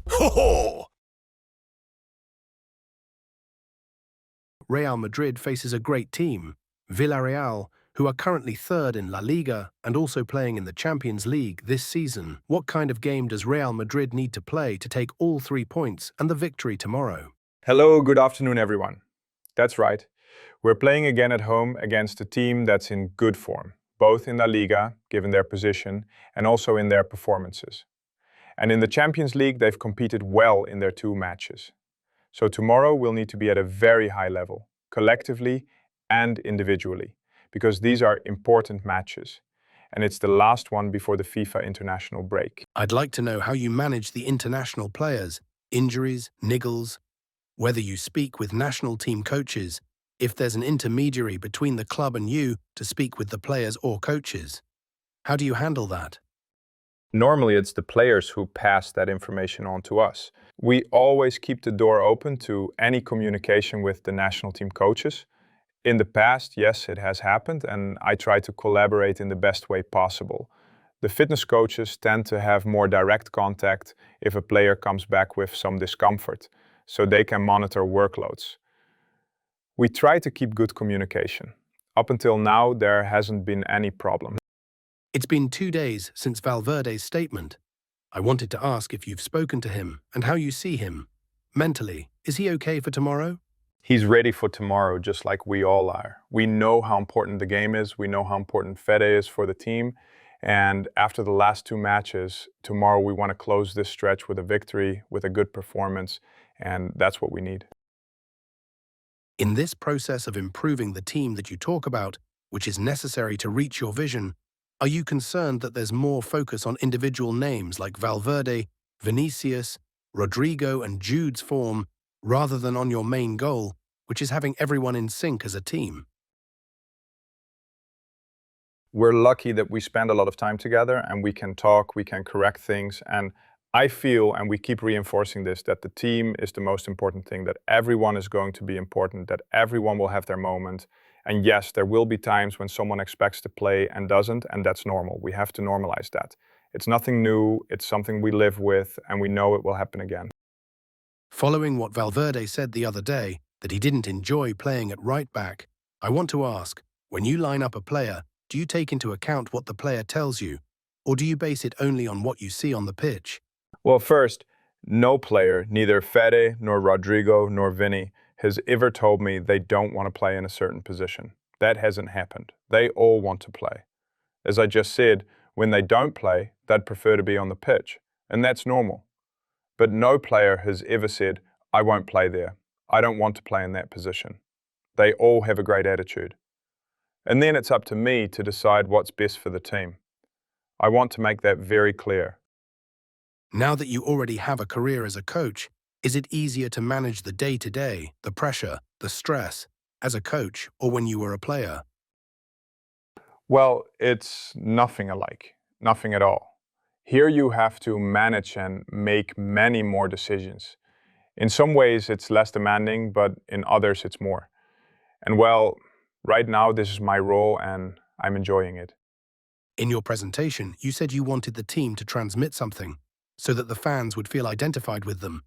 Ho ho! Real Madrid faces a great team, Villarreal, who are currently third in La Liga and also playing in the Champions League this season. What kind of game does Real Madrid need to play to take all 3 points and the victory tomorrow? Hello, good afternoon, everyone. That's right. We're playing again at home against a team that's in good form, both in La Liga, given their position, and also in their performances. And in the Champions League, they've competed well in their 2 matches. So tomorrow we'll need to be at a very high level, collectively and individually, because these are important matches. And it's the last one before the FIFA international break. I'd like to know how you manage the international players, injuries, niggles, whether you speak with national team coaches, if there's an intermediary between the club and you to speak with the players or coaches. How do you handle that? Normally, it's the players who pass that information on to us. We always keep the door open to any communication with the national team coaches. In the past, yes, it has happened, and I try to collaborate in the best way possible. The fitness coaches tend to have more direct contact if a player comes back with some discomfort, so they can monitor workloads. We try to keep good communication. Up until now, there hasn't been any problem. It's been 2 days since Valverde's statement. I wanted to ask if you've spoken to him and how you see him. Mentally, is he okay for tomorrow? He's ready for tomorrow, just like we all are. We know how important the game is. We know how important Fede is for the team. And after the last 2 matches, tomorrow we want to close this stretch with a victory, with a good performance, and that's what we need. In this process of improving the team that you talk about, which is necessary to reach your vision, are you concerned that there's more focus on individual names like Valverde, Vinícius, Rodrygo and Jude's form, rather than on your main goal, which is having everyone in sync as a team? We're lucky that we spend a lot of time together and we can talk, we can correct things. And I feel, and we keep reinforcing this, that the team is the most important thing, that everyone is going to be important, that everyone will have their moment. And yes, there will be times when someone expects to play and doesn't, and that's normal. We have to normalize that. It's nothing new, it's something we live with, and we know it will happen again. Following what Valverde said the other day, that he didn't enjoy playing at right back, I want to ask, when you line up a player, do you take into account what the player tells you, or do you base it only on what you see on the pitch? Well, first, no player, neither Fede, nor Rodrygo, nor Vinny, has ever told me they don't want to play in a certain position. That hasn't happened. They all want to play. As I just said, when they don't play, they'd prefer to be on the pitch, and that's normal. But no player has ever said, I won't play there. I don't want to play in that position. They all have a great attitude. And then it's up to me to decide what's best for the team. I want to make that very clear. Now that you already have a career as a coach, is it easier to manage the day-to-day, the pressure, the stress, as a coach or when you were a player? Well, it's nothing alike, nothing at all. Here you have to manage and make many more decisions. In some ways it's less demanding, but in others it's more. And well, right now this is my role and I'm enjoying it. In your presentation, you said you wanted the team to transmit something, so that the fans would feel identified with them.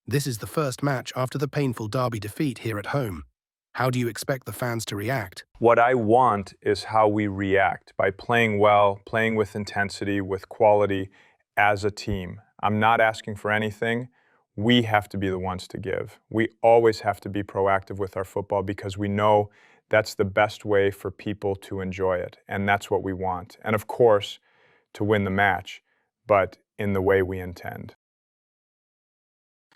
This is the first match after the painful derby defeat here at home. How do you expect the fans to react? What I want is how we react, by playing well, playing with intensity, with quality, as a team. I'm not asking for anything. We have to be the ones to give. We always have to be proactive with our football because we know that's the best way for people to enjoy it. And that's what we want. And of course, to win the match, but in the way we intend.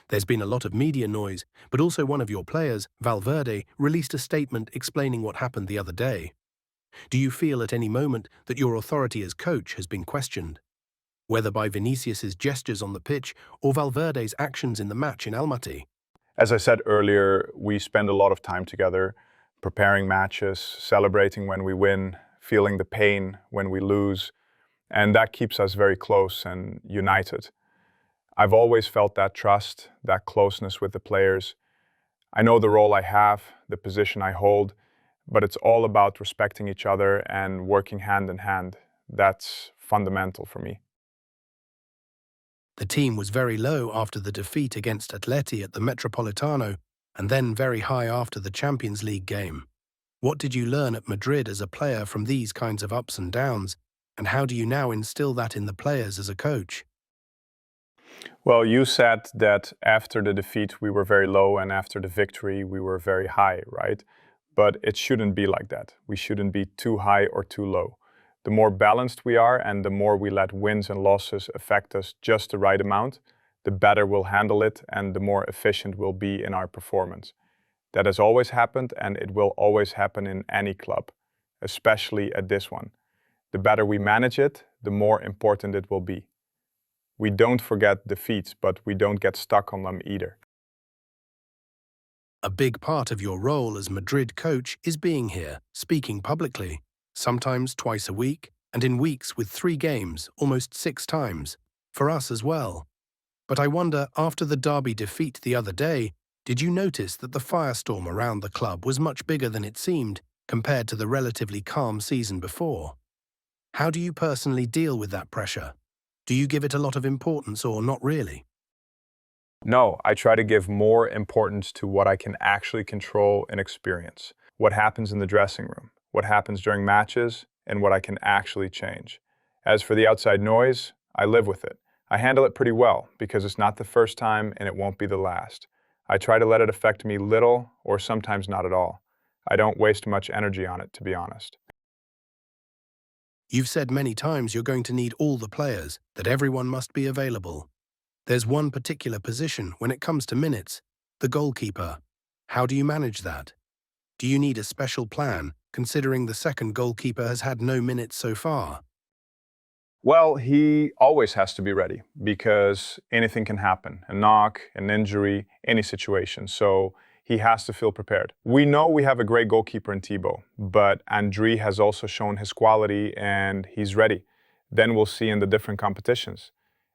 There's been a lot of media noise, but also one of your players, Valverde, released a statement explaining what happened the other day. Do you feel at any moment that your authority as coach has been questioned? Whether by Vinícius's gestures on the pitch or Valverde's actions in the match in Almaty? As I said earlier, we spend a lot of time together, preparing matches, celebrating when we win, feeling the pain when we lose, and that keeps us very close and united. I've always felt that trust, that closeness with the players. I know the role I have, the position I hold, but it's all about respecting each other and working hand in hand. That's fundamental for me. The team was very low after the defeat against Atleti at the Metropolitano and then very high after the Champions League game. What did you learn at Madrid as a player from these kinds of ups and downs, and how do you now instill that in the players as a coach? Well, you said that after the defeat we were very low and after the victory we were very high, right? But it shouldn't be like that. We shouldn't be too high or too low. The more balanced we are and the more we let wins and losses affect us just the right amount, the better we'll handle it and the more efficient we'll be in our performance. That has always happened and it will always happen in any club, especially at this one. The better we manage it, the more important it will be. We don't forget defeats, but we don't get stuck on them either. A big part of your role as Madrid coach is being here, speaking publicly, sometimes twice a week, and in weeks with 3 games, almost 6 times, for us as well. But I wonder, after the derby defeat the other day, did you notice that the firestorm around the club was much bigger than it seemed, compared to the relatively calm season before? How do you personally deal with that pressure? Do you give it a lot of importance or not really? No, I try to give more importance to what I can actually control and experience. What happens in the dressing room, what happens during matches, and what I can actually change. As for the outside noise, I live with it. I handle it pretty well because it's not the first time and it won't be the last. I try to let it affect me little or sometimes not at all. I don't waste much energy on it, to be honest. You've said many times you're going to need all the players, that everyone must be available. There's one particular position when it comes to minutes, the goalkeeper. How do you manage that? Do you need a special plan, considering the second goalkeeper has had no minutes so far? Well, he always has to be ready because anything can happen. A knock, an injury, any situation. So he has to feel prepared. We know we have a great goalkeeper in Thibaut, but Endrick has also shown his quality and he's ready. Then we'll see in the different competitions.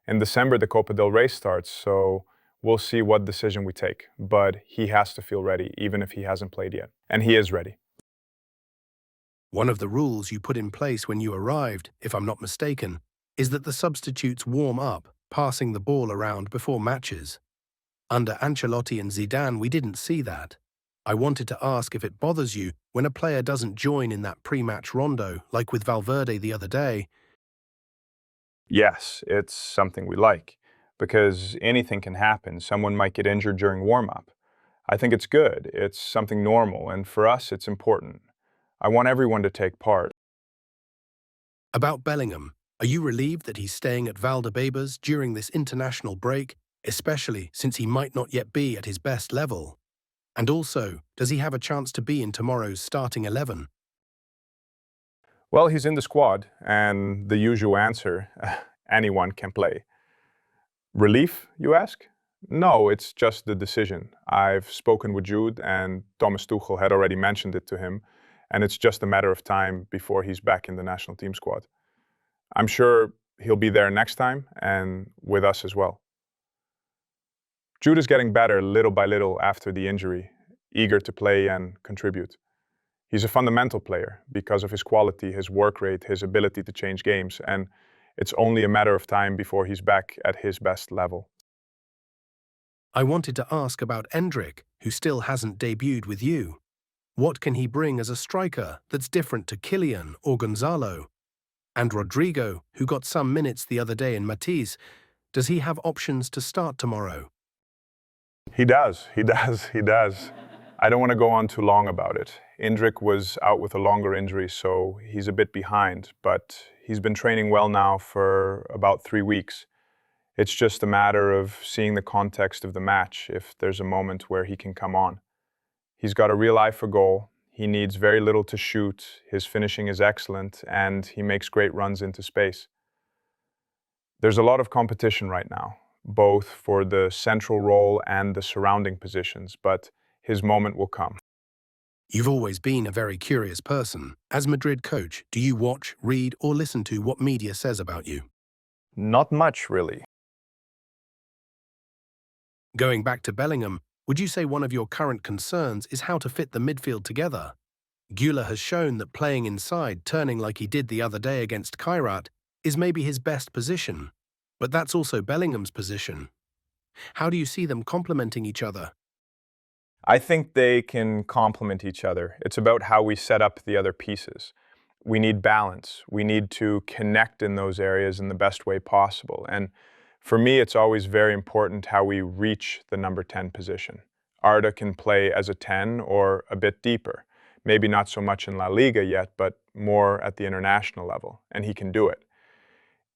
In December, the Copa del Rey starts, so we'll see what decision we take. But he has to feel ready, even if he hasn't played yet. And he is ready. One of the rules you put in place when you arrived, if I'm not mistaken, is that the substitutes warm up, passing the ball around before matches. Under Ancelotti and Zidane, we didn't see that. I wanted to ask if it bothers you when a player doesn't join in that pre-match rondo, like with Valverde the other day. Yes, it's something we like, because anything can happen. Someone might get injured during warm-up. I think it's good. It's something normal, and for us, it's important. I want everyone to take part. About Bellingham, are you relieved that he's staying at Valdebebas during this international break, especially since he might not yet be at his best level? And also, does he have a chance to be in tomorrow's starting 11? Well, he's in the squad, and the usual answer, anyone can play. Relief, you ask? No, it's just the decision. I've spoken with Jude, and Thomas Tuchel had already mentioned it to him, and it's just a matter of time before he's back in the national team squad. I'm sure he'll be there next time, and with us as well. Jude is getting better little by little after the injury, eager to play and contribute. He's a fundamental player because of his quality, his work rate, his ability to change games, and it's only a matter of time before he's back at his best level. I wanted to ask about Endrick, who still hasn't debuted with you. What can he bring as a striker that's different to Kylian or Gonzalo? And Rodrygo, who got some minutes the other day in Matisse, does he have options to start tomorrow? He does. I don't want to go on too long about it. Endrick was out with a longer injury, so he's a bit behind, but he's been training well now for about 3 weeks. It's just a matter of seeing the context of the match, if there's a moment where he can come on. He's got a real eye for goal. He needs very little to shoot. His finishing is excellent, and he makes great runs into space. There's a lot of competition right now, both for the central role and the surrounding positions, but his moment will come. You've always been a very curious person. As Madrid coach, do you watch, read, or listen to what media says about you? Not much, really. Going back to Bellingham, would you say one of your current concerns is how to fit the midfield together? Güler has shown that playing inside, turning like he did the other day against Kairat, is maybe his best position. But that's also Bellingham's position. How do you see them complementing each other? I think they can complement each other. It's about how we set up the other pieces. We need balance. We need to connect in those areas in the best way possible. And for me, it's always very important how we reach the number 10 position. Arda can play as a 10 or a bit deeper. Maybe not so much in La Liga yet, but more at the international level, and he can do it.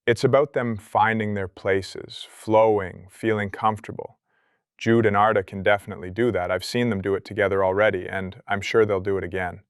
It's about them finding their places, flowing, feeling comfortable. Jude and Arda can definitely do that. I've seen them do it together already, and I'm sure they'll do it again.